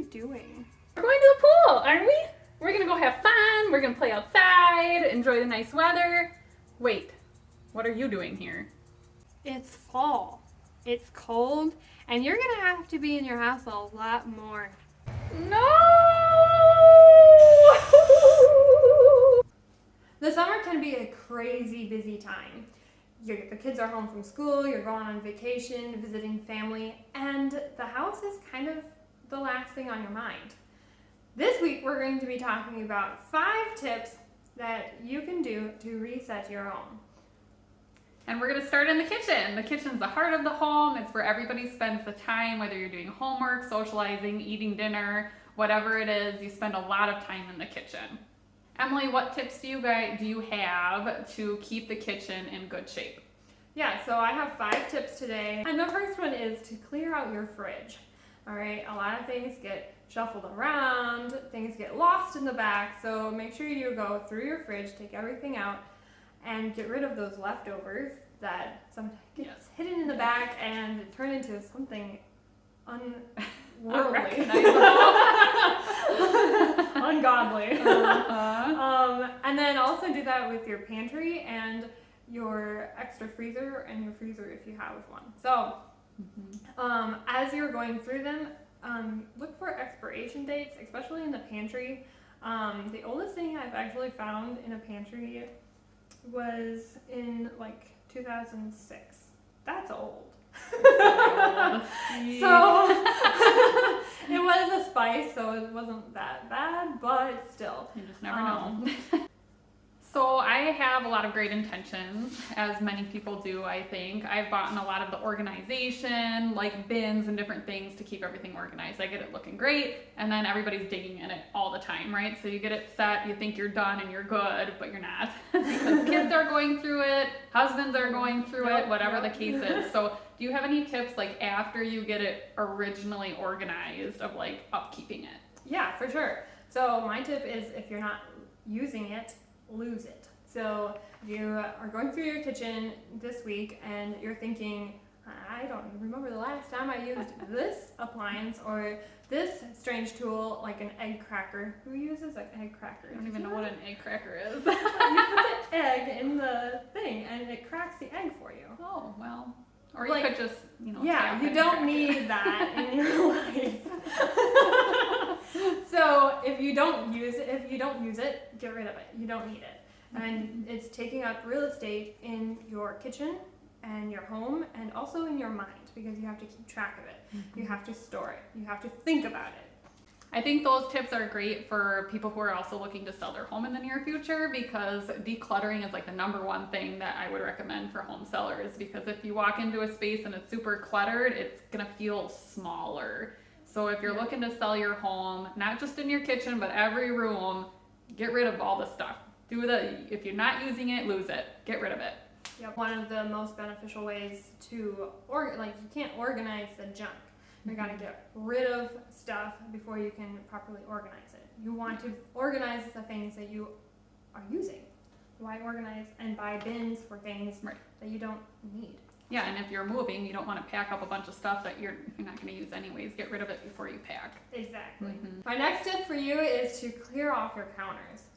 guys doing? We're going to the pool, aren't we? We're gonna go have fun. We're gonna play outside, enjoy the nice weather. Wait, what are you doing here? It's fall. It's cold, and you're gonna have to be in your house a lot more. No! The summer can be a crazy busy time. The kids are home from school, you're going on vacation, visiting family, and the house is kind of the last thing on your mind. This week we're going to be talking about 5 tips that you can do to reset your home. And we're gonna start in the kitchen. The kitchen's the heart of the home. It's where everybody spends the time, whether you're doing homework, socializing, eating dinner, whatever it is, you spend a lot of time in the kitchen. Emily, what tips do you have to keep the kitchen in good shape? Yeah, so I have 5 tips today. And the first one is to clear out your fridge. All right, a lot of things get shuffled around, things get lost in the back, so make sure you go through your fridge, take everything out, and get rid of those leftovers that sometimes gets hidden in the back and turn into something unworldly. Ungodly. And then also do that with your pantry and your extra freezer and your freezer if you have one. So as you're going through them, look for expiration dates, especially in the pantry. The oldest thing I've actually found in a pantry was in like 2006. That's old. So it was a spice, so it wasn't that bad, but still. You just never know. So I have a lot of great intentions, as many people do, I think. I've bought in a lot of the organization, like bins and different things to keep everything organized. I get it looking great, and then everybody's digging in it all the time, right? So you get it set, you think you're done and you're good, but you're not. Because kids are going through it, husbands are going through it, whatever the case is. So do you have any tips, like after you get it originally organized, of like upkeeping it? Yeah, for sure. So my tip is, if you're not using it, lose it. So you are going through your kitchen this week and you're thinking, I don't remember the last time I used this appliance or this strange tool, like an egg cracker. Who uses an egg cracker? I don't even know what an egg cracker is. You put the egg in the thing and it cracks the egg for you. Oh, well. Or you could just, yeah, you don't need that in your life. So if you don't use it, get rid of it. You don't need it. And it's taking up real estate in your kitchen and your home and also in your mind, because you have to keep track of it. You have to store it. You have to think about it. I think those tips are great for people who are also looking to sell their home in the near future, because decluttering is like the #1 thing that I would recommend for home sellers, because if you walk into a space and it's super cluttered, it's gonna feel smaller. So if you're looking to sell your home, not just in your kitchen, but every room, get rid of all the stuff. If you're not using it, lose it. Get rid of it. Yep. One of the most beneficial ways to you can't organize the junk. You gotta get rid of stuff before you can properly organize it. You want to organize the things that you are using. Why organize and buy bins for things that you don't need? Yeah, and if you're moving, you don't want to pack up a bunch of stuff that you're not going to use anyways. Get rid of it before you pack. Exactly. My next tip for you is to clear off your counters.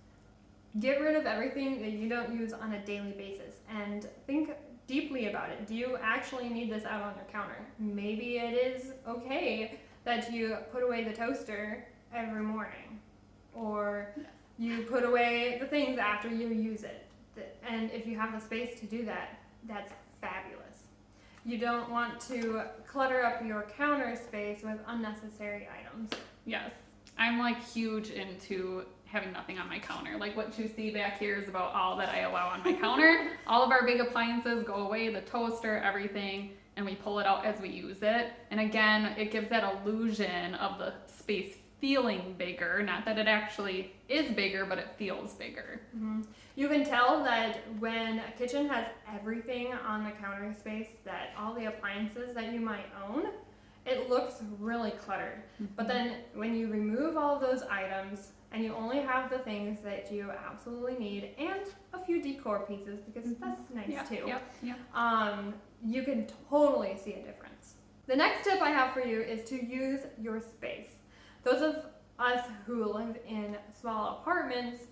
Get rid of everything that you don't use on a daily basis and think deeply about it. Do you actually need this out on your counter? Maybe it is okay that you put away the toaster every morning, or you put away the things after you use it. And if you have the space to do that, that's fabulous. You don't want to clutter up your counter space with unnecessary items. Yes, I'm like huge into having nothing on my counter. Like what you see back here is about all that I allow on my counter. All of our big appliances go away, the toaster, everything, and we pull it out as we use it. And again, it gives that illusion of the space feeling bigger. Not that it actually is bigger, but it feels bigger. You can tell that when a kitchen has everything on the counter space, that all the appliances that you might own, it looks really cluttered. But then when you remove all of those items and you only have the things that you absolutely need and a few decor pieces, because that's nice too, you can totally see a difference. The next tip I have for you is to use your space. those of us who live in small apartments,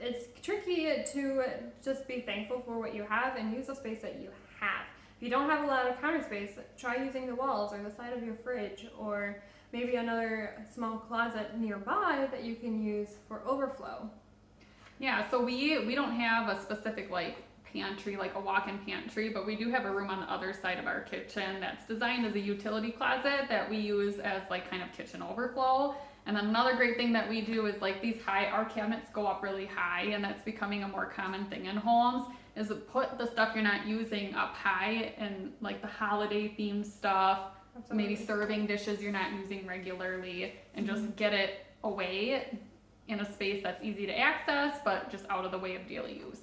it's tricky to just be thankful for what you have and use the space that you have. If you don't have a lot of counter space, try using the walls or the side of your fridge, or maybe another small closet nearby that you can use for overflow. Yeah, so we don't have a specific like pantry, like a walk-in pantry, but we do have a room on the other side of our kitchen that's designed as a utility closet that we use as like kind of kitchen overflow. And then another great thing that we do is like our cabinets go up really high, and that's becoming a more common thing in homes, is to put the stuff you're not using up high, and like the holiday themed stuff, Absolutely. maybe serving dishes you're not using regularly, and just get it away in a space that's easy to access, but just out of the way of daily use.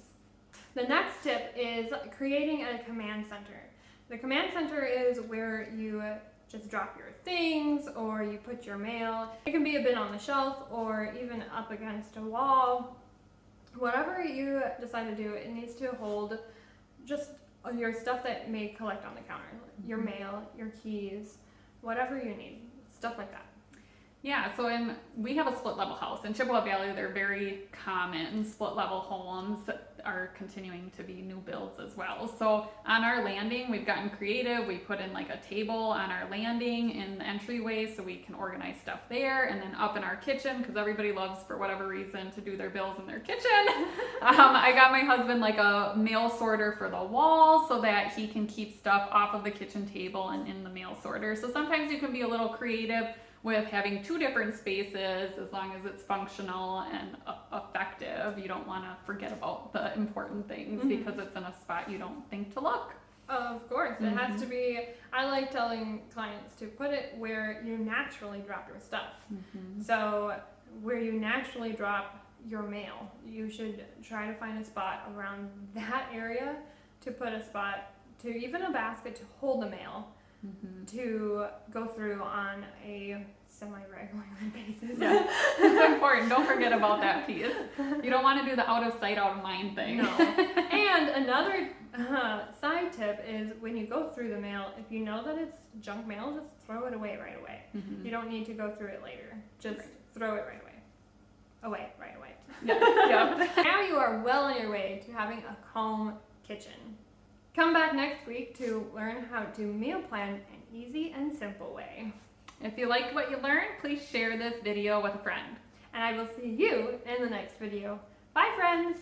The next tip is creating a command center. The command center is where you just drop your things or you put your mail. It can be a bin on the shelf or even up against a wall. Whatever you decide to do, it needs to hold just your stuff that may collect on the counter. Your mail, your keys, whatever you need, stuff like that. Yeah, so we have a split level house. In Chippewa Valley, they're very common. Split level homes are continuing to be new builds as well. So on our landing, we've gotten creative. We put in like a table on our landing in the entryway so we can organize stuff there. And then up in our kitchen, because everybody loves, for whatever reason, to do their bills in their kitchen. I got my husband like a mail sorter for the wall so that he can keep stuff off of the kitchen table and in the mail sorter. So sometimes you can be a little creative with having two different spaces, as long as it's functional and effective. You don't want to forget about the important things because it's in a spot you don't think to look. Of course, it has to be. I like telling clients to put it where you naturally drop your stuff. So where you naturally drop your mail, you should try to find a spot around that area to put a spot, to even a basket to hold the mail. To go through on a semi-regular basis. Yeah, it's important. Don't forget about that piece. You don't want to do the out of sight, out of mind thing. No. And another side tip is when you go through the mail, if you know that it's junk mail, just throw it away right away. You don't need to go through it later. Just throw it right away. Right away. Yeah. Now you are well on your way to having a home kitchen. Come back next week to learn how to meal plan an easy and simple way. If you liked what you learned, please share this video with a friend. And I will see you in the next video. Bye, friends!